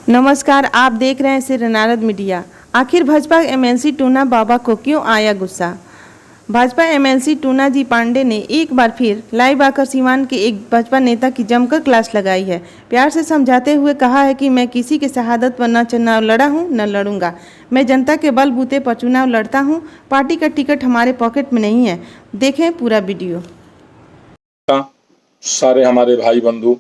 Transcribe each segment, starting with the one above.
नमस्कार, आप देख रहे हैं सिर नारद मीडिया। आखिर भाजपा एमएलसी टूना बाबा को क्यों आया गुस्सा? भाजपा एमएलसी टूना जी पांडे ने एक बार फिर लाइव आकर सीवान के एक भाजपा नेता की जमकर क्लास लगाई है। प्यार से समझाते हुए कहा है कि मैं किसी की शहादत पर न चुनाव लड़ा हूं न लड़ूंगा। मैं जनता के बलबूते पर चुनाव लड़ता हूं। पार्टी का टिकट हमारे पॉकेट में नहीं है। देखें पूरा वीडियो। सारे हमारे भाई बंधु,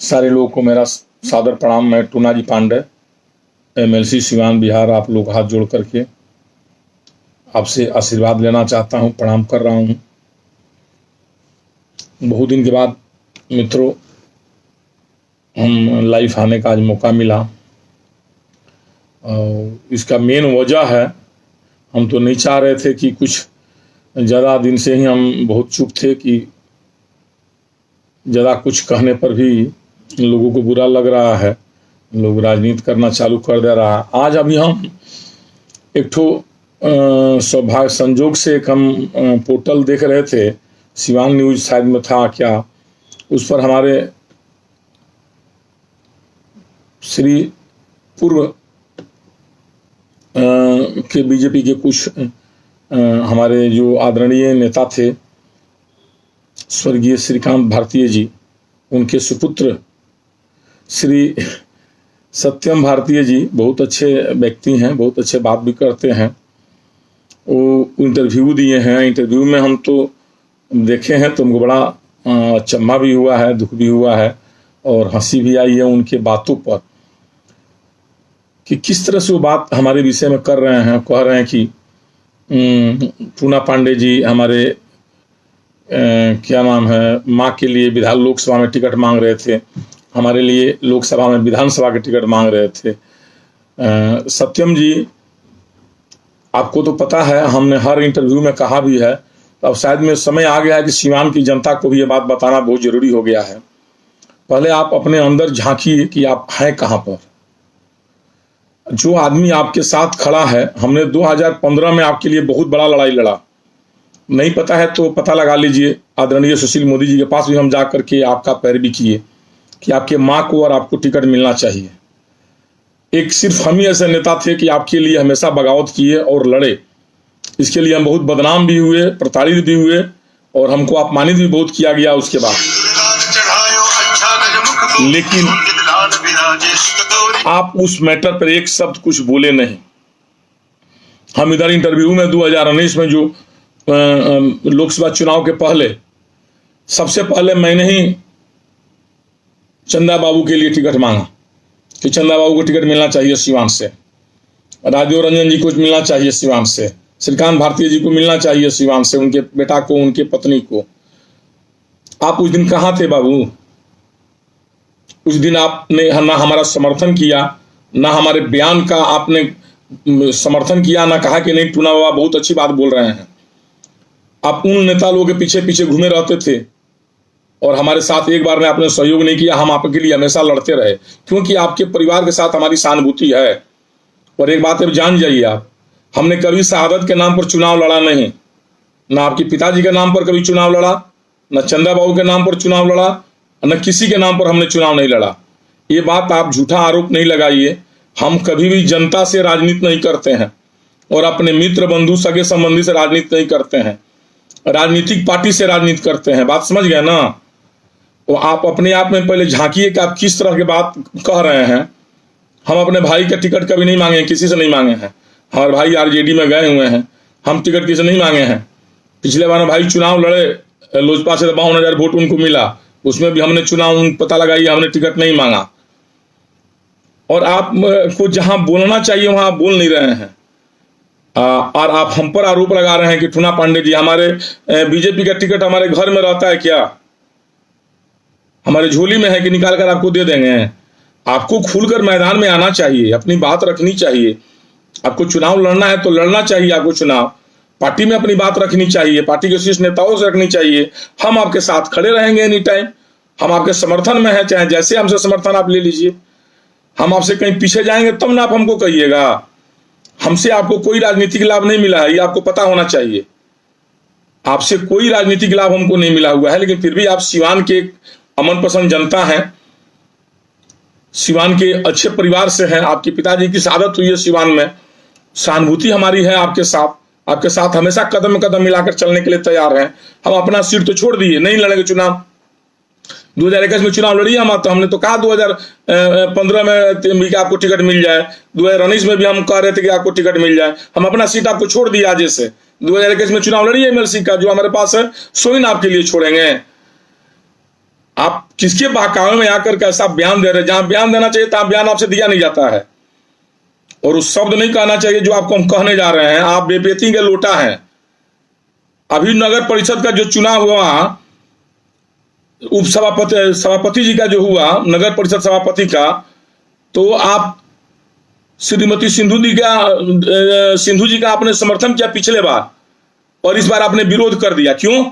सारे लोगों को मेरा सादर प्रणाम। मैं टूना जी पांडे, एमएलसी सिवान बिहार, आप लोग हाथ जोड़ करके आपसे आशीर्वाद लेना चाहता हूं, प्रणाम कर रहा हूं। बहुत दिन के बाद मित्रों हम लाइव आने का आज मौका मिला। इसका मेन वजह है, हम तो नहीं चाह रहे थे कि कुछ ज़्यादा दिन से ही हम बहुत चुप थे कि ज़्यादा कुछ कहने पर भी लोगों को बुरा लग रहा है, लोग राजनीति करना चालू कर दे रहा है। आज अभी हम एक ठो सौभाग्य संजोग से एक हम पोर्टल देख रहे थे, सिवान न्यूज शायद में था क्या, उस पर हमारे श्री पूर्व के बीजेपी के कुछ हमारे जो आदरणीय नेता थे, स्वर्गीय श्रीकांत भारतीय जी, उनके सुपुत्र श्री सत्यम भारतीय जी बहुत अच्छे व्यक्ति हैं, बहुत अच्छे बात भी करते हैं। वो इंटरव्यू दिए हैं। इंटरव्यू में हम तो देखे हैं तो हमको बड़ा अचंभा भी हुआ है, दुख भी हुआ है और हंसी भी आई है उनके बातों पर कि किस तरह से वो बात हमारे विषय में कर रहे हैं। कह रहे हैं कि टूना पांडे जी हमारे क्या नाम है, माँ के लिए विधान लोकसभा में टिकट मांग रहे थे, हमारे लिए लोकसभा में विधानसभा के टिकट मांग रहे थे। सत्यम जी, आपको तो पता है, हमने हर इंटरव्यू में कहा भी है, अब शायद में समय आ गया है कि सीवान की जनता को भी ये बात बताना बहुत जरूरी हो गया है। पहले आप अपने अंदर झांकिए कि आप हैं कहाँ पर। जो आदमी आपके साथ खड़ा है, हमने 2015 में आपके लिए बहुत बड़ा लड़ाई लड़ा, नहीं पता है तो पता लगा लीजिए। आदरणीय सुशील मोदी जी के पास भी हम जा करके आपका पैरवी किए कि आपके माँ को और आपको टिकट मिलना चाहिए। एक सिर्फ हम ही ऐसे नेता थे कि आपके लिए हमेशा बगावत किए और लड़े। इसके लिए हम बहुत बदनाम भी हुए, प्रताड़ित भी हुए और हमको अपमानित भी बहुत किया गया उसके बाद। लेकिन आप उस मैटर पर एक शब्द कुछ बोले नहीं। हम इधर इंटरव्यू में 2019 में जो लोकसभा चुनाव के पहले सबसे पहले मैंने ही चंदा बाबू के लिए टिकट मांगा कि चंदा बाबू को टिकट मिलना चाहिए सिवान से, राजीव रंजन जी को मिलना चाहिए सिवान से, श्रीकांत भारतीय जी को मिलना चाहिए सिवान से, उनके बेटा को, उनके पत्नी को। आप उस दिन कहाँ थे बाबू? उस दिन आपने ना हमारा समर्थन किया, ना हमारे बयान का आपने समर्थन किया, ना कहा कि नहीं टूना बाबा बहुत अच्छी बात बोल रहे हैं। आप उन नेता लोगों के पीछे पीछे घूमे रहते थे और हमारे साथ एक बार ने आपने सहयोग नहीं किया। हम आपके लिए हमेशा लड़ते रहे क्योंकि आपके परिवार के साथ हमारी सहानुभूति है। और एक बात अब जान जाइए आप, हमने कभी शहादत के नाम पर चुनाव लड़ा नहीं, ना आपके पिताजी के नाम पर कभी चुनाव लड़ा, न चंदा बाबू के नाम पर चुनाव लड़ा, न किसी के नाम पर हमने चुनाव नहीं लड़ा। ये बात आप झूठा आरोप नहीं लगाइए। हम कभी भी जनता से राजनीति नहीं करते हैं और अपने मित्र बंधु सगे संबंधी से राजनीति नहीं करते हैं, राजनीतिक पार्टी से राजनीति करते हैं। बात समझ गए ना? तो आप अपने आप में पहले झांकिए कि आप किस तरह की बात कह रहे हैं। हम अपने भाई का टिकट कभी नहीं मांगे हैं, किसी से नहीं मांगे हैं। हमारे भाई आरजेडी में गए हुए हैं, हम टिकट किसी से नहीं मांगे हैं। पिछले बार भाई चुनाव लड़े, लोजपा से 52,000 वोट उनको मिला, उसमें भी हमने चुनाव पता लगाई, हमने टिकट नहीं मांगा। और आपको जहां बोलना चाहिए वहां आप बोल नहीं रहे हैं और आप हम पर आरोप लगा रहे हैं कि टूना पांडे जी हमारे बीजेपी का टिकट हमारे घर में रहता है क्या, हमारे झोली में है कि निकाल कर आपको दे देंगे। आपको खुलकर मैदान में आना चाहिए, अपनी बात रखनी चाहिए। आपको चुनाव लड़ना है तो लड़ना चाहिए, आपको चुनाव पार्टी में अपनी बात रखनी चाहिए, पार्टी के शीर्ष नेताओं से रखनी चाहिए। हम आपके साथ खड़े रहेंगे एनी टाइम, हम आपके समर्थन में हैं, चाहे जैसे हमसे समर्थन आप ले लीजिए। हम आपसे कहीं पीछे जाएंगे तब ना आप हमको कहिएगा। हमसे आपको कोई राजनीतिक लाभ नहीं मिला है, ये आपको पता होना चाहिए। आपसे कोई राजनीतिक लाभ हमको नहीं मिला हुआ है, लेकिन फिर भी आप सिवान के अमन पसंद जनता हैं। सिवान के अच्छे परिवार से हैं, आपके पिताजी की शहादत हुई है सिवान में, सहानुभूति हमारी है आपके साथ हमेशा कदम कदम मिलाकर चलने के लिए तैयार हैं। हम अपना सीट तो छोड़ दिए, नहीं लड़ेंगे चुनाव। 2021 में चुनाव लड़िए हम, तो हमने तो कहा 2015 में भी कि आपको टिकट मिल जाए, 2019 में भी हम कह रहे थे कि आपको टिकट मिल जाए। हम अपना सीट आपको छोड़ दिया आज से। 2021 में चुनाव लड़िए एमएलसी का, जो हमारे पास है सोइन आपके लिए छोड़ेंगे। आप किसके बहकावे में आकर कैसा बयान दे रहे हैं? जहां बयान देना चाहिए तहां बयान आपसे दिया नहीं जाता है, और उस शब्द नहीं कहना चाहिए जो आपको हम कहने जा रहे हैं। आप बेपेती के लोटा हैं। अभी नगर परिषद का जो चुनाव हुआ, सभापति जी का जो हुआ, नगर परिषद सभापति का, तो आप श्रीमती सिंधु जी का आपने समर्थन किया पिछले बार, और इस बार आपने विरोध कर दिया। क्यों?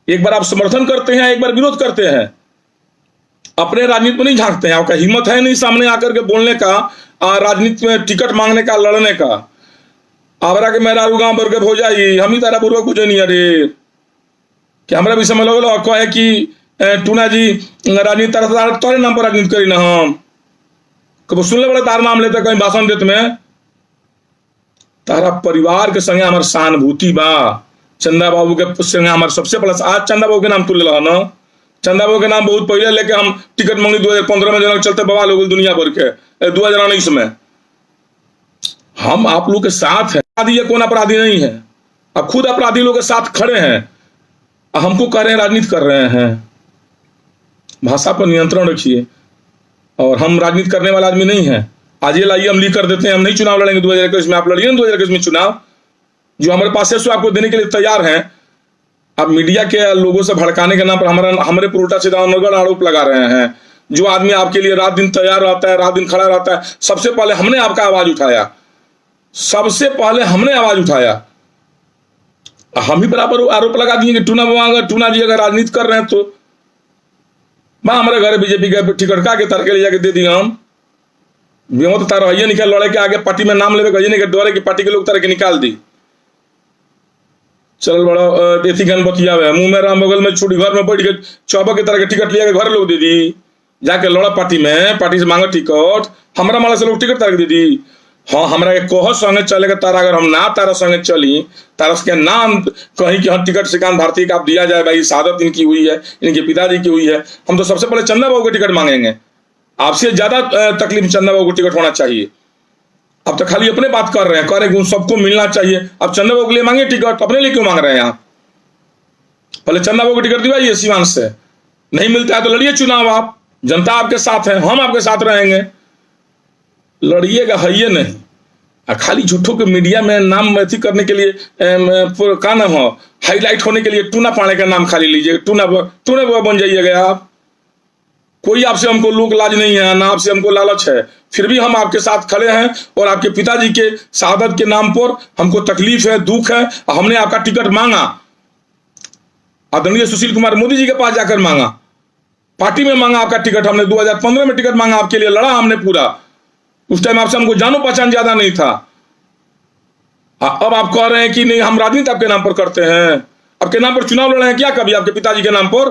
एक बार आप समर्थन करते हैं, एक बार विरोध करते हैं, अपने राजनीति में नहीं झांकते हैं। आपका हिम्मत है नहीं सामने आकर के बोलने का, राजनीति में टिकट मांगने का, लड़ने का। आवरा के मेरा गांव वर्ग हो जाई, हम ही तारा पूर्वक कुछ नहीं। अरे कि हमरा भी समझ लो कहे कि टूना जी राजनीति तोरे नाम पर राजनीति करी ना, हम कब सुनले बड़े तार नाम लेते कहीं भाषण देते में। तारा परिवार के संगे हमार सहानुभूति बा। चंदा बाबू के संगे हमारे सबसे पहले, आज चंदा बाबू के नाम तुल रहा ना, चंदा बाबू के नाम बहुत पहले लेके हम टिकट मांगी 2015 में, जनक चलते बवाल हो गए दुनिया भर के। 2019 में हम आप लोग के साथ हैं। अपराधी कौन अपराधी नहीं है? अब खुद अपराधी लोग के साथ खड़े हैं, हमको कह रहे हैं राजनीति कर रहे हैं। भाषा पर नियंत्रण रखिए। और हम राजनीति करने वाला आदमी नहीं है। आज ये लाइए हम लीक कर देते हैं, हम नहीं चुनाव लड़ेंगे 2021 में। आप लड़िए ना 2021 में चुनाव, जो हमारे पास है सो आपको देने के लिए तैयार हैं। आप मीडिया के लोगों से भड़काने के नाम पर हमारे पर उल्टा सीधा आरोप लगा रहे हैं। जो आदमी आपके लिए रात दिन तैयार रहता है, रात दिन खड़ा रहता है, सबसे पहले हमने आपका आवाज उठाया, सबसे पहले हमने आवाज उठाया। हम ही बराबर आरोप लगा दिए कि टूना जी अगर राजनीति कर रहे हैं तो हमारे घर बीजेपी के टिकट के तरह के ले जाके दे दिए। हम बेमत तार है निकल लड़े के आगे पार्टी में नाम लेवे कहिए नहीं के डरे कि पार्टी के लोग तरह के निकाल दी। चल बड़ा देती गन बतिया मुंह में राम बगल में छुट्टी घर में बैठ के चौबा के तरह के टिकट लिया के घर लोग दे दी। जाके लड़ा पार्टी में, पार्टी से मांगा टिकट, हमारा माला से लोग टिकट तरह दे दी। हाँ हमरा के कोह संगे चलेगा तारा, अगर हम ना तारा संगे चली, तारा के नाम कहीं कि हाँ टिकट श्रीकांत भारती का आप दिया जाए, भाई शहादत इनकी हुई है, इनके पिताजी की हुई है, हम तो सबसे पहले चंदा बाबू को टिकट मांगेंगे। आपसे ज्यादा तकलीफ चंदा बाबू को टिकट होना चाहिए। अब तो खाली अपने बात कर रहे हैं, कह रहे हैं कि सबको मिलना चाहिए। अब चंदा बाबू के लिए मांगे टिकट, अपने लिए क्यों मांग रहे हैं आप? पहले चंदा बाबू को टिकट दिवाइए सिवान से। नहीं मिलता है तो लड़िए चुनाव। आप जनता आपके साथ है, हम आपके साथ रहेंगे। लड़िएगा है ये नहीं, खाली झूठों के मीडिया में नाम अथी करने के लिए का नाम हो, हाईलाइट होने के लिए टूना पाने का नाम खाली लीजिए, टूना बन जाइएगा आप। कोई आपसे हमको लोक लाज नहीं है, ना आपसे हमको लालच है, फिर भी हम आपके साथ खड़े हैं। और आपके पिताजी के शहादत के नाम पर हमको तकलीफ है, दुख है। हमने आपका टिकट मांगा, आदरणीय सुशील कुमार मोदी जी के पास जाकर मांगा, पार्टी में मांगा आपका टिकट। हमने 2015 में टिकट मांगा आपके लिए, लड़ा हमने पूरा। उस टाइम आपसे हमको जानो पहचान ज्यादा नहीं था। अब आप कह रहे हैं कि नहीं हम राजनीति आपके नाम पर करते हैं, आपके नाम पर चुनाव लड़े हैं क्या कभी आपके पिताजी के नाम पर?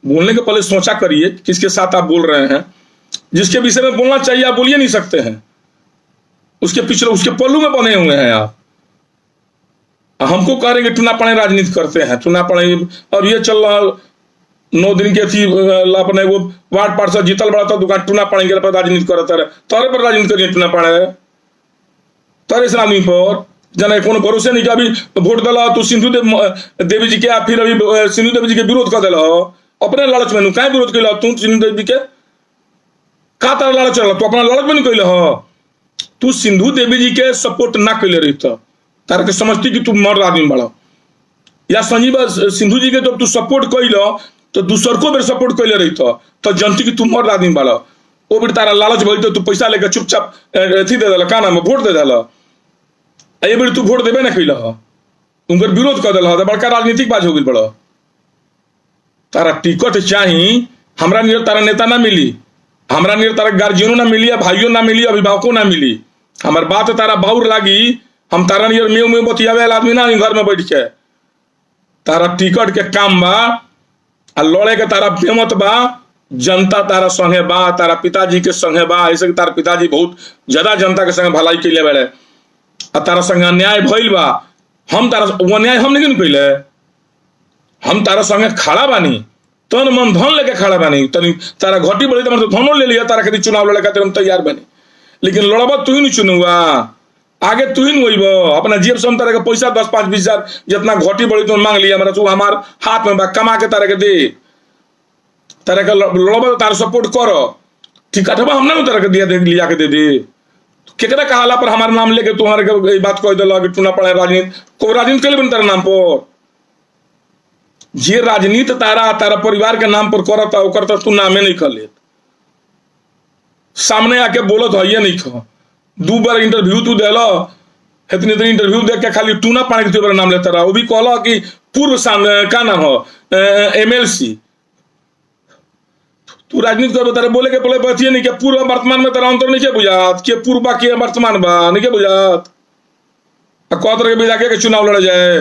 बोलने के पहले सोचा करिए किसके साथ आप बोल रहे हैं। जिसके विषय में बोलना चाहिए आप बोलिए नहीं सकते हैं, उसके पिछले उसके पल्लू में बने हुए हैं आप। हमको कह रहे हैं कि टूना पड़े राजनीति करते हैं, टूना पड़े। अब ये चल रहा 9 दिन के थी अपने वो वार्ड पार्षद जीतल बड़ा था, दुकान टूना पड़ेंगे राजनीति करता रहे, तोरे पर राजनीति करिए टूना पड़े तोरे से आदमी पर जना कोनो भरोसे नहीं कि अभी वोट दिला तू सिंधु देवी जी के, फिर अभी सिंधु देवी जी के विरोध कर दिला। अपने लालच में क्या विरोध कैला तू सिंधु देवी के? का तारा लालच चल तू अपना लालच में नहीं कैले हो। तू सिंधु देवी जी के सपोर्ट ना कैले रही था, तारा के समझती कि तू मर्द आदमी बड़ा, या संजीव सिंधु जी के जब तू सपोर्ट कैलो तो दूसर को भी सपोर्ट कैले रही तो जनती की तू मर्द आदमी बड़ा। वो भी तारा लालच भइल तो तू पैसा लेकर चुपचाप अथी दे दिला, का नाम वोट दे दिला। ये बेर तू वोट देवे ना कैल, उनकर विरोध कर दिला, बड़का राजनीतिक बाज हो गई बड़ा। तारा टिकट चाहिए, हमरा नियर तारा नेता ना मिली, हमरा नियर तारा गार्जियनो ना मिली, भाइयों ना मिली, अभिभावकों ना मिली। हमार बात तारा बाउर लागी, हम तारा नियर में बतियावे आदमी ना घर में बैठ के। तारा टिकट के काम बा, लड़े के तारा बेमत बा, जनता तारा संगे बा, तारा पिताजी के संगे बा, ऐसे कि तारा पिताजी बहुत ज्यादा जनता के संगे भलाई कैले बड़े, आ तारा संगे अन्याय भइल बा। हम तारा वो अन्याय हम नहीं कैले, हम तारा संगे खड़ा बानी, तन मन धन लेके खड़ा बानी। तनी तारा घटी बड़ी तो मतलब धनो ले लिया, तारा खातिर चुनाव लड़े खातिर हम तैयार बानी, लेकिन लड़ब तू ही नहीं चुनुआ, आगे तू ही नहीं अपना जेब से हम तारा के पैसा 10-5-20 हजार जितना घटी बड़ी तो मांग लिया, मेरा तू हमार हाथ में बा, कमा के तारा के दे, तारा के लड़ब तारा सपोर्ट करो, ठीक है हम ना तारा के दिया दे लिया के दे दे। केकरा कहाला पर हमारा नाम लेके तुम्हारे के बात कह दिला कि टूना पड़े राजनीति को, राजनीति के लिए तारा नाम पर जे राजनीति तारा तारा परिवार के नाम पर करता ओकर तो तू नामे नहीं कर लेत, सामने आके बोलत है ये नहीं खा। 2 बार इंटरव्यू तू देला, इतनी इंटरव्यू देख के खाली टूना पानी के तेरे नाम लेता रहा, वो भी कहला कि पूर्व का नाम हो MLC। तू राजनीति कर तारे बोले के बोले बतिए नहीं, क्या पूर्व वर्तमान में तेरा अंतर नहीं के बुझात, के पूर्व बा के वर्तमान बा नहीं के बुझात, कौ तरह के बिजा के चुनाव लड़े जाए।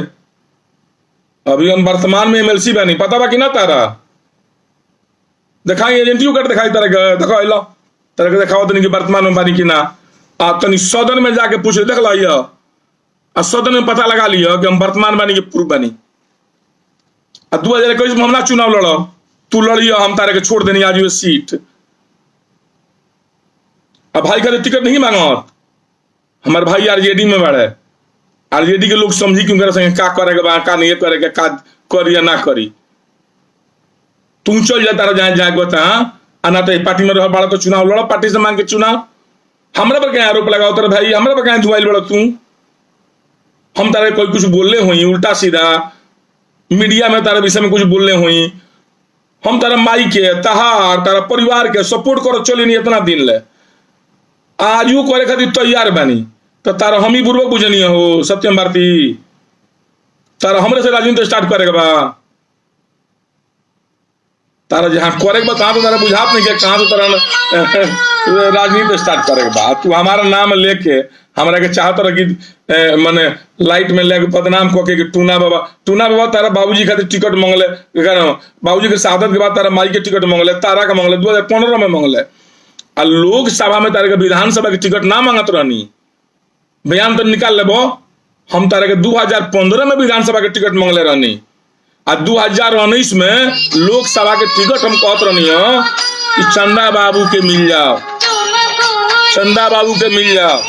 अभी हम वर्तमान में MLC बा नहीं पता बा कि ना तारा, दिखाई एजेंटियों कर दिखाई तरह के देखो लो तरह के दिखाओ तनी कि वर्तमान में बानी कि ना। आ तनी सदन में जाके पूछ देख लिया, आ सदन में पता लगा लिया कि हम वर्तमान बानी कि पूर्व बानी। 2021 में हम ना चुनाव लड़ो, तू लड़िया हम तारे के छोड़ देनी आज ये सीट। अब भाई का टिकट नहीं मांगत, हमारे भाई RJD में बढ़े, RJD के लोग समझी क्यों करे संगे का करेगा का नहीं करेगा, का करी या ना करी। तू चल जा तारा जाए जाए बता, आना तो पार्टी में रह बड़ा तो चुनाव लड़ा, पार्टी से मांग के चुनाव। हमरा पर क्या आरोप लगाओ तेरे भाई, हमरा पर क्या धुआइल बड़ा तू। हम तारे कोई कुछ बोलने हुई उल्टा सीधा, मीडिया में तारा विषय में कुछ बोलने हुई, हम तारा माई के तहार तारा परिवार के सपोर्ट करो चली नहीं इतना दिन ले, आज यू करे खातिर तैयार बानी। तो तारा हम ही बुर्बक बुझनी हो सत्यम भारती, तारा हमरे से राजनीति स्टार्ट करेगा बा, तारा जहां करेगा बा कहां तो तारा बुझात नहीं के कहां तो तारा राजनीति स्टार्ट करेगा बा। तू हमारा नाम लेके हमरा के चाहत रह कि माने लाइट में लेके बदनाम को के टूना बाबा तारा बाबूजी खातिर टिकट मांगले, बाबूजी के शहादत के बाद तारा माई के टिकट मांगले, तारा का मांगले 2015 में मांगले, आ लोक सभा में तारा के विधानसभा के टिकट ना मांगत रहनी, बयान तो निकाल लेबो। हम तारा के 2015 में विधानसभा के टिकट मांगले रहनी, आ 2019 में लोकसभा के टिकट हम कहत रहनी हो कि चंदा बाबू के मिल जाओ, चंदा बाबू के मिल जाओ।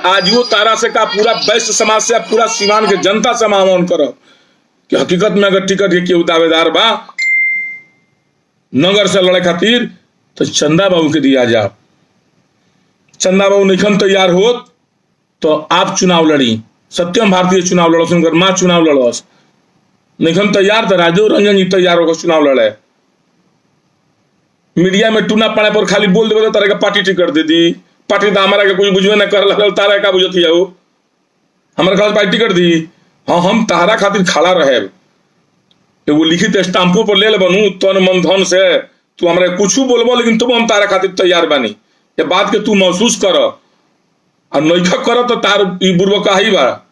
आज वो तारा से का पूरा वैश्य समाज से पूरा सीवान के जनता से आह्वान करो कि हकीकत में अगर टिकट के केहू दावेदार बा नगर से लड़े खातिर तो चंदा बाबू के दिया जाओ। चंदा बाबू निखन तैयार हो तो आप चुनाव लड़ी, सत्यम भारतीय चुनाव लड़ो, सुनकर माँ चुनाव लड़ो, निखन तैयार तो राजीव रंजन जी तैयार होकर चुनाव लड़े। मीडिया में टूना पड़े पर खाली बोल देवे तारा के पार्टी टिकट दे दी, पार्टी तो हमारा के कुछ बुझवे न कर लगल, तारा का बुझती है वो हमारे खातिर पार्टी टिकट दी। हाँ हम तारा खातिर खड़ा रहे, वो लिखित स्टाम्पो पर ले बनू तन मन धन से, तू हमारे कुछ बोलबो लेकिन तुम हम तारा खातिर तैयार बानी, ये बात के तू महसूस कर और नैखा कर तो तार बुर्बक का ही बा।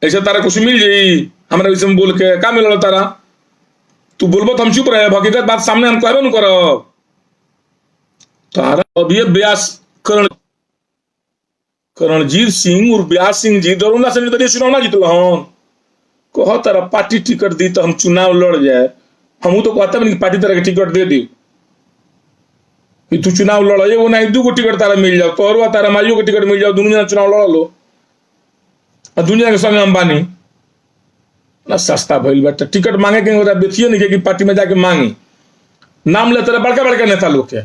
ऐसे तारा कुछ मिल जाई हमारे विषय में बोल के का मिल तारा, तू बोलबो तो हम चुप रहे, हकीकत बात सामने हम कहबे न करब। तारा अभी व्यास करणजीत सिंह और व्यास सिंह जी दरोगा से तो चुनाव ना जीतल हन, कह तारा पार्टी टिकट दी तो हम चुनाव लड़ जाए, हम तो कहते नहीं पार्टी तरह के टिकट दे दी कि तू चुनाव लड़, एगो नहीं 2 गो टिकट तारा मिल जाओ, तोहरो तारा माइयो के टिकट मिल जाओ, दोनों जना चुनाव लड़ लो और दुनिया के संगे हम बानी ना। सस्ता भइल बा टिकट मांगे के होता बेचिए नहीं कि पार्टी में जाके मांगी, नाम लेते रहे बड़का बड़का नेता लोग के,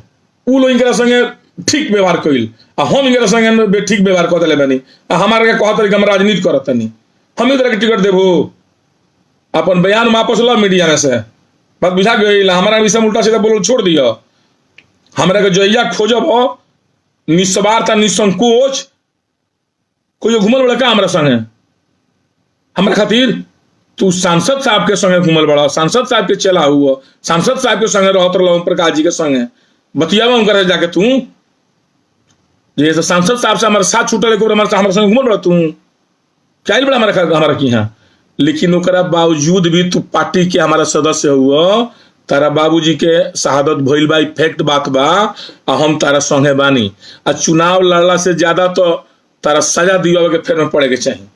उ लोग इनके संगे ठीक व्यवहार कइल आ हम इनके संगे ठीक व्यवहार कर दिले बानी, हमारे के कहत कि हम राजनीति करत नहीं, हम ही तरह के टिकट देबो। अपन बयान वापस लो मीडिया में से, बात बुझा गई, हमारा विषय में उल्टा सीधा बोल छोड़ दिया। हमारा के जइया खोजब हो निस्वार्थ निसंकोच, कोई घूमल बड़ा का हमारा संगे, हमारे खातिर तू सांसद साहब के संगे घूमल बड़ा, सांसद साहब के चला हुआ, सांसद साहब के संगे रहत रहो, प्रकाश जी के संगे बतियावा उनकर जाके तू जैसे सांसद साहब से हमारे साथ छूटल हमारे संगे घूमल बड़ा तू क्या बड़ा हमारा की यहाँ। लेकिन ओकरा बावजूद भी तू पार्टी के हमारा सदस्य हुआ, तारा बाबूजी के शहादत भइल बा, फैक्ट बात बा, आ हम तारा संगे बानी। आ चुनाव लड़ला से ज्यादा तो तारा सजा दिया के फेर में पड़े के चाहिए।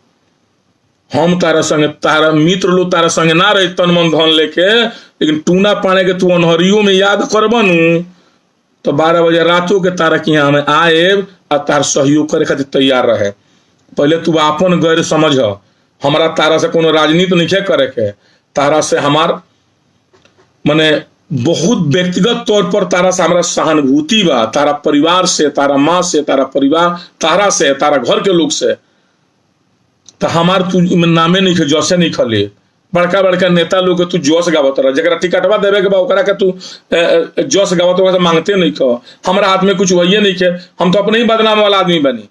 हम तारा संगे, तारा मित्र लोग तारा संगे ना रहे तन मन धन लेके, लेकिन टूना पाने के तू अनहरियों में याद करबनू तो 12 बजे रातों के तारा के यहाँ में आए आ तार सहयोग करे खातिर तैयार रहे। पहले तू आपन गैर समझ, हमारा तारा से कोनो राजनीति नहीं करे के, तारा से हमार माने बहुत व्यक्तिगत तौर पर तारा से हमारा सहानुभूति बा, तारा परिवार से, तारा माँ से, तारा परिवार, तारा से, तारा घर के लोग से। तो हमार तू नामे नहीं खे, जैसे नहीं खले बड़का बड़का नेता लोग के तू जोश गावत रह, जरा टिकटवा देवे के बा ओकरा के तू जोश गावत ओकरा से मांगते नहीं खो। हमारा हाथ में कुछ वही नहीं खे, हम तो अपने ही बदनाम वाला आदमी बनी।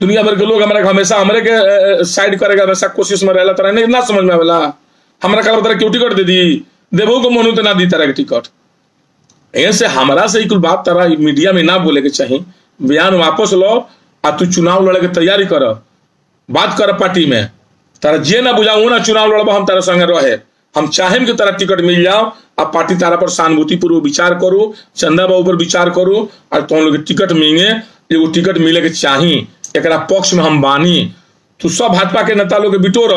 दुनिया भर के लोग हमारे हमेशा हमरे के साइड करेगा, हमेशा कोशिश में रहला, तरह नहीं ना समझ में आवेला। हमारा कल तरह क्यों टिकट दे दी, देवो को मनु तो ना दी तरह के टिकट। ऐसे हमारा से कुल बात तरह मीडिया में ना बोले के चाहिए। बयान वापस लो आ तू चुनाव लड़े के तैयारी कर, बात कर पार्टी में, तारा जे ना बुझाऊ ना चुनाव लड़बा, हम तारा संगे रहे। हम चाहें कि तारा टिकट मिल जाओ, अब पार्टी तारा पर सहानुभूति पूर्वक विचार करो, चंदा बाबू पर विचार करो, और तुम लोग टिकट मिलेंगे, एगो टिकट मिले के चाहिए, एकरा पक्ष में हम बानी। तू सब भाजपा के नेता लोग के बिटोर,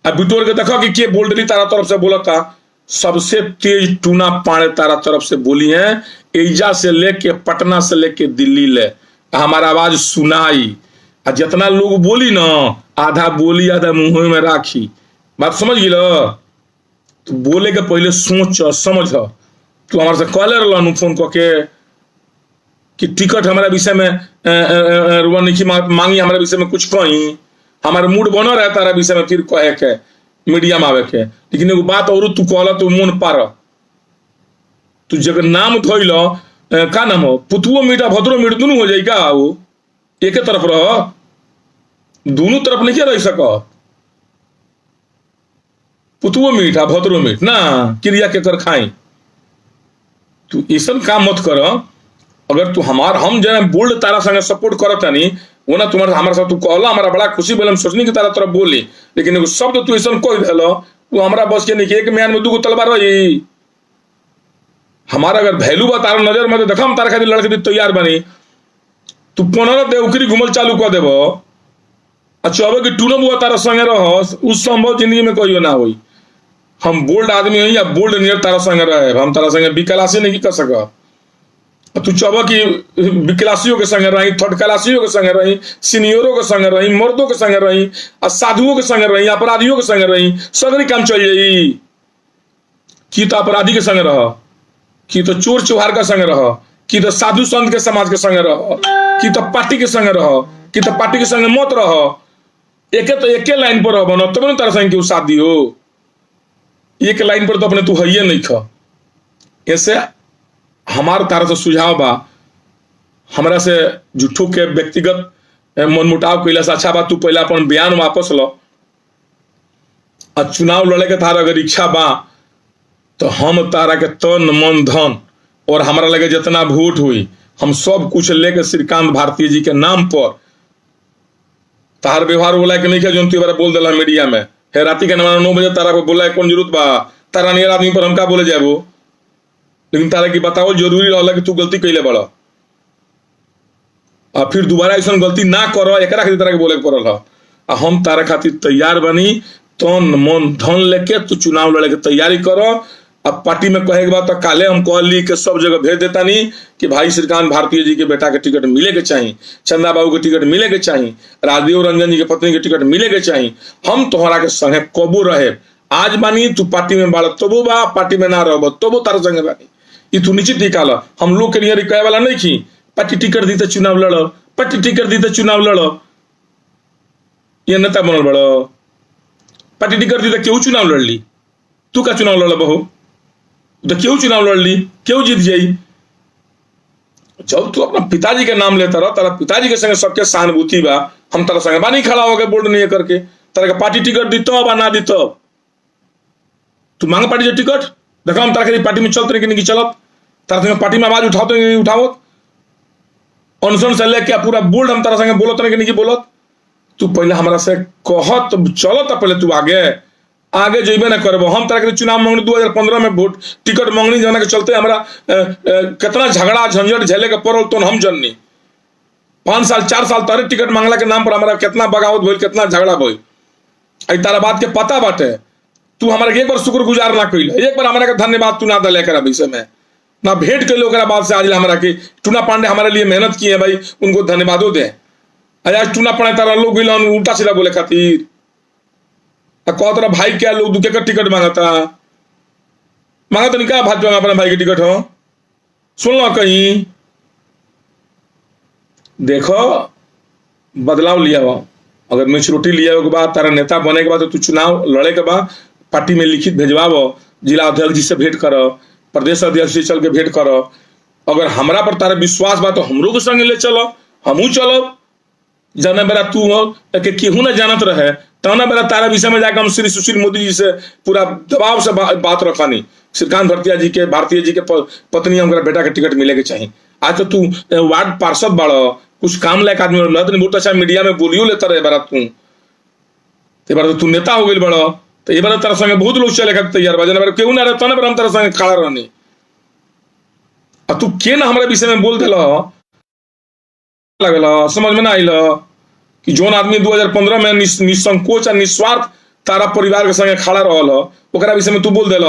अब बिटोर के देखो कि के बोल्डली तारा तरफ से बोला था। सबसे तेज टूना पाड़े तारा तरफ से बोली है, एजा से लेके पटना से लेके दिल्ली ले हमारा आवाज सुनाई। आ जितना लोग बोली ना, आधा बोली आधा मुंह में राखी। बात समझ गिल? तो बोले के पहले सोच समझ। तू हमारे से कहले रहनु फोन करके कि टिकट हमारा विषय में मांगी, हमारे विषय में कुछ कही, हमारे मूड बना रहे तारा विषय में फिर कहे के मीडिया में आवे के। लेकिन एगो बात और तू कहला तो मन पार, तू जगह नाम धोइल का नाम हो, पुतुओ मीठा भद्रो मीठ दोनों हो जाई का? वो एक तरफ रह, दोनों तरफ नहीं रह सक। पुतुओ मीठा भद्रो मीठ ना क्रिया के कर खाई। तू ऐसा काम मत कर। अगर तू हम जो बोल्ड तारा संगे सपोर्ट करत नहीं वो ना, तुम्हारा हमारे साथ तू कहला, हमारा बड़ा खुशी भेल, हम सोचनी कि तारा तरफ बोली, लेकिन एगो शब्द तू ऐसा कह दिल वो हमारा बस के नहीं कि एक म्यान में 2 तलवार रही। हमारा अगर वैल्यू बा तारा नजर में, तो देखा हम तारा खातिर लड़के भी तैयार बनी। तू 15 देवखरी घूमल चालू कर देव, अच्छा अब कि टूनब हुआ तारा संगे रह, उस संभव जिंदगी में कहियो ना हुई। हम बोल्ड आदमी है या बोल्ड नियर तारा संगे रहे, हम तारा संगे विकलासी नहीं कर सका। तू चाहब कि विकलासियों के संगे रही, थर्ड क्लासियों के संगे रही, सीनियरों के संगे रही, मर्दों के संगे रही, साधुओं के संगे रही, अपराधियों के संगे रही, सगरी काम चल जाई। कि तो अपराधी के संगे रह, कि तो चोर चुहार के संगे रह, कि तो साधु संत के समाज के संगे रह, कि तो पार्टी के संगे रह, कि तो पार्टी के संगे मत रह। एके लाइन पर रह बनो, तब न तारा संगे शादी हो। एक लाइन पर तो अपने तू है नहीं ख। ऐसे हमार तारा से सुझाव बा, हमरा से झूठो के व्यक्तिगत मनमुटाव कैला से अच्छा बात तू पहले अपन बयान वापस लो। चुनाव लड़े के तारा अगर इच्छा बा तो हम तारा के तन मन धन और हमारा लगे जितना वोट हुई हम सब कुछ लेके श्रीकांत भारती जी के नाम पर। तार व्यवहार बोला कि नहीं क्या जो तू बोल दिला मीडिया में, है राती के 9 बजे तारा को बोला कौन जरूरत बा, तारा नियर आदमी पर हम का बोले जाबो। लेकिन तारा की बताओ जरूरी रहला कि तू गलती कैले बड़ा, और फिर दोबारा ऐसा गलती ना करो, एकरा खातिर तारा के बोले पड़ल है। हम तारा खातिर तैयार बनी, तन मन धन लेके तू चुनाव लड़े के तैयारी करो। अब पार्टी में कहे के बाद तो काले हम कहली के सब जगह भेज देता नहीं कि भाई श्रीकांत भारती जी के बेटा के टिकट मिले के चाहिए, चंदा बाबू के टिकट मिले के चाहिए, राजदेव रंजन जी के पत्नी के टिकट मिले के चाहिए। हम तोहरा के संगे कबो रहे, आज बानी तू पार्टी में बाड़ तबो बा, पार्टी में ना रहो तबो तारा संगे बानी, ये तू निश्चित निकाल। हम लोग के लिए कहे वाला नहीं की पार्टी टिकट दी तो चुनाव लड़ो, पार्टी टिकट दी तो चुनाव लड़ो, ये नेता बनल बड़ो। पार्टी टिकट दी तो क्यों चुनाव लड़ ली? तू का चुनाव लड़ बहू तो क्यों चुनाव लड़ ली, क्यों जीत जाई? जब तू अपना पिताजी के नाम लेता रहा, तारा पिताजी के संगे सबके सहानुभूति बा, हम तारा संगे बानी खड़ा हो गए बोल्ड नहीं करके। तारा के पार्टी टिकट दी तो ना दी तो तू मांग पार्टी टिकट, देखा हम तारा पार्टी में चलते नहीं चलत, तारा संगे पार्टी में आवाज उठाते नहीं उठावत, अनशन से लेके पूरा बोल्ड हम तारा संगे बोलत नहीं बोलत। तू पहले हमारा से कहत चलत, पहले तू आगे आगे जेबे ना करबो। हम तरह के चुनाव मांगनी 2015 में वोट टिकट मांगनी जाना के चलते हमरा कितना झगड़ा झंझट झेले के पड़ल तो हम जननी। 5 साल 4 साल तारे टिकट मांगला के नाम पर हमारा कितना बगावत भइल, कितना झगड़ा भइल। आई तारा बात के पता बाटे, तू हमारा एक बार शुक्रगुजार ना कइल, एक बार हमारा के धन्यवाद तू ना दले करा विषय में ना भेंट के लोग बाद से आज हमारा की टूना पांडे हमारे लिए मेहनत की है भाई, उनको धन्यवादों दे। आज टूना पांडे तारा लोग उल्टा सीधा बोले खातिर कह तरह भाई क्या लोग दुखे का टिकट मांगा तो नहीं कहा भाजपा में अपने भाई के टिकट हो। सुन लो कहीं देखो बदलाव लिया हो, अगर मेच्योरिटी लिया के बाद तारा नेता बने के बाद तो तू चुनाव लड़े के बाद पार्टी में लिखित भेजवाओ, जिला अध्यक्ष जी से भेंट करो, प्रदेश अध्यक्ष जी चल के भेंट करो। अगर हमरा पर तारा विश्वास बा तो हमरो के संग ले चलो, हमू चलो। जाना बेरा तू के केहू ना जानत रहे तना बेरा तारा विषय में जाकर हम श्री सुशील मोदी जी से पूरा दबाव से बात रखानी। श्रीकांत भरतिया जी के भारतीय जी के पत्नी हमारा बेटा के टिकट मिले के चाहिए। आज तो तू वार्ड पार्षद बाड़ो, कुछ काम लायक आदमी बहुत अच्छा मीडिया में बोलियो लेता रहे बारा तू बार तू नेता हो गई बड़ो तो ये बार तारा संगे बहुत लोग चले खातिर तैयार बा। जना केहू ना रहे तना बेरा हम तारा संगे खड़ा रहनी। अब तू के ना हमारे विषय में बोल दिल लगल, समझ में ना आइल कि जोन आदमी 2015 में निसंकोच और निस्वार्थ तारा परिवार के संगे खड़ा रहल ओकरा विषय में तू बोल दिल।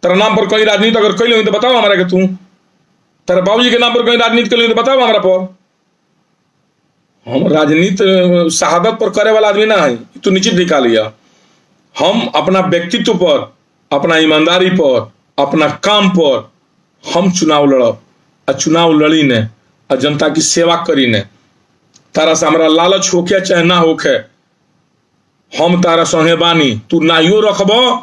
तारा नाम पर कहीं राजनीति अगर कैल तो बताओ हमारा के, तू तारा बाबूजी के नाम पर कहीं राजनीति कैल तो बताओ हमारा पर। हम राजनीति शहादत पर करे वाला आदमी ना है, तू निश्चित निकालिया। हम अपना व्यक्तित्व पर, अपना ईमानदारी पर, अपना काम पर हम चुनाव लड़ब और चुनाव लड़ी ने और जनता की सेवा करी ने। तारा से हमारा लालच होके चाहे ना होके हम तारा संगे बानी, तू नाइयो रखबो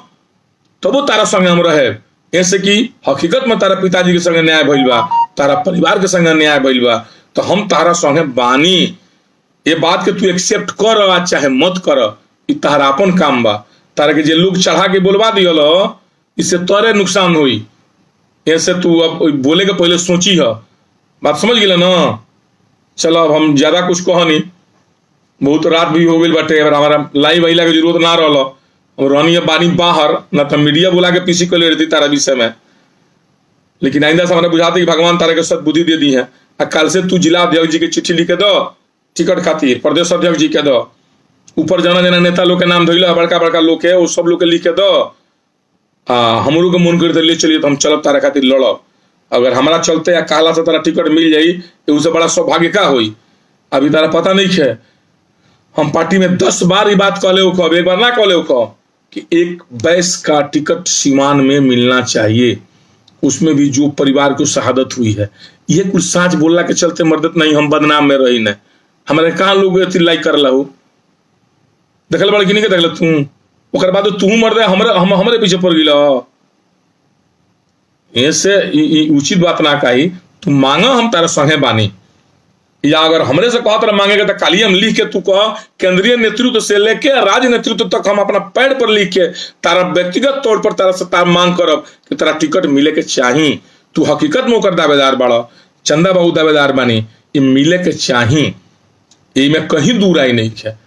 तबो तारा संगे हम रहे। ऐसे कि हकीकत में तारा पिताजी के संगे न्याय भइल बा, तारा परिवार के संगे न्याय भइल बा, तो हम तारा संगे बानी। ये बात के तू एक्सेप्ट कर चाहे मत कर, ई तारा अपन काम बा। तारा के जे लोग चढ़ा के बोलवा दियल इससे तोरे नुकसान हुई। ऐसे तू अब बोले के पहले सोची है, बात समझ गए ना। चलो अब हम ज्यादा कुछ कह नहीं, बहुत रात भी हो गई बाटे, हमारा लाइव अला के जरूरत ना रहा। हम रहनी बानी बाहर ना तो मीडिया बुला के पीसी कर ले रही तारा विषय में, लेकिन आइंदा से हमारा बुझाते कि भगवान तारा के सद्बुद्धि दे दी है। कल से तू जिला अध्यक्ष जी के चिट्ठी लिखे दो टिकट खातिर, प्रदेश अध्यक्ष जी के दो, ऊपर जना जना नेता लोग के नाम धोइल बड़का बड़का लोग के वो सब लोग के लिखे दो। हमरो के मन कर दिए चलिए तो हम चलब तारा खातिर लड़ब। अगर हमारा चलते या कहला से तारा टिकट मिल जाई तो उससे बड़ा सौभाग्य का हुई। अभी तारा पता नहीं है, हम पार्टी में 10 बार ये बात कहले हो, एक बार ना कहले हो कि एक बैस का टिकट सीवान में मिलना चाहिए, उसमें भी जो परिवार को शहादत हुई है। ये कुछ साँच बोलना के चलते मर्दत नहीं हम बदनाम में रही न। हमारे कहाँ लोग लाइक कर ला देखल बड़ कि नहीं देख तू ओकर बाद तू मर दे हमरे पीछे पड़ गई। ऐसे उचित बात ना कही, तू मांगा हम तारा संगे बानी, या अगर हमरे से कहा तरह मांगेगा तो काली हम लिख के तू कह केंद्रीय नेतृत्व से लेके राज्य नेतृत्व तक हम अपना पैड पर लिख के तारा व्यक्तिगत तौर पर तारा से तार मांग करब कि तारा टिकट मिले के चाहिए। तू हकीकत में ओकर दावेदार बाड़ा, चंदा बाबू दावेदार बानी, ये मिले के चाहिए, ये में कहीं दूर आई नहीं है।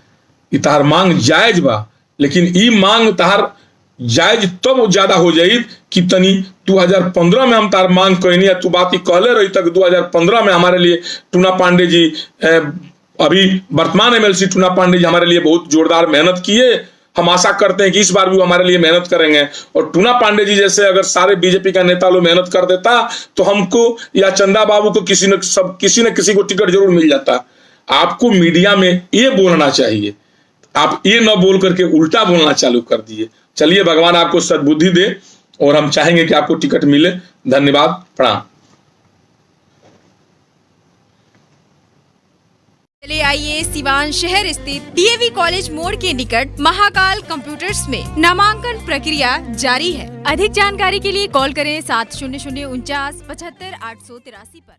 ये तार मांग जायज बा, लेकिन ये मांग तार जायज तब ज्यादा हो जाई कि तनी 2015 में हम तार मांग कहनी, तू बात ही कहले रही तक 2015 में हमारे लिए टूना पांडे जी, अभी वर्तमान एमएलसी टूना पांडे जी हमारे लिए बहुत जोरदार मेहनत किए। हम आशा करते हैं कि इस बार भी वो हमारे लिए मेहनत करेंगे। और टूना पांडे जी जैसे अगर सारे बीजेपी का नेता लोग मेहनत कर देता तो हमको या चंदा बाबू को किसी न किसी को टिकट जरूर मिल जाता। आपको मीडिया में ये बोलना चाहिए, आप ये न बोल करके उल्टा बोलना चालू कर दिए। चलिए भगवान आपको सद्बुद्धि दे और हम चाहेंगे कि आपको टिकट मिले। धन्यवाद, प्रणाम। चले आइए सिवान शहर स्थित डीएवी कॉलेज मोड़ के निकट महाकाल कंप्यूटर्स में नामांकन प्रक्रिया जारी है। अधिक जानकारी के लिए कॉल करें 7049 75 883 पर।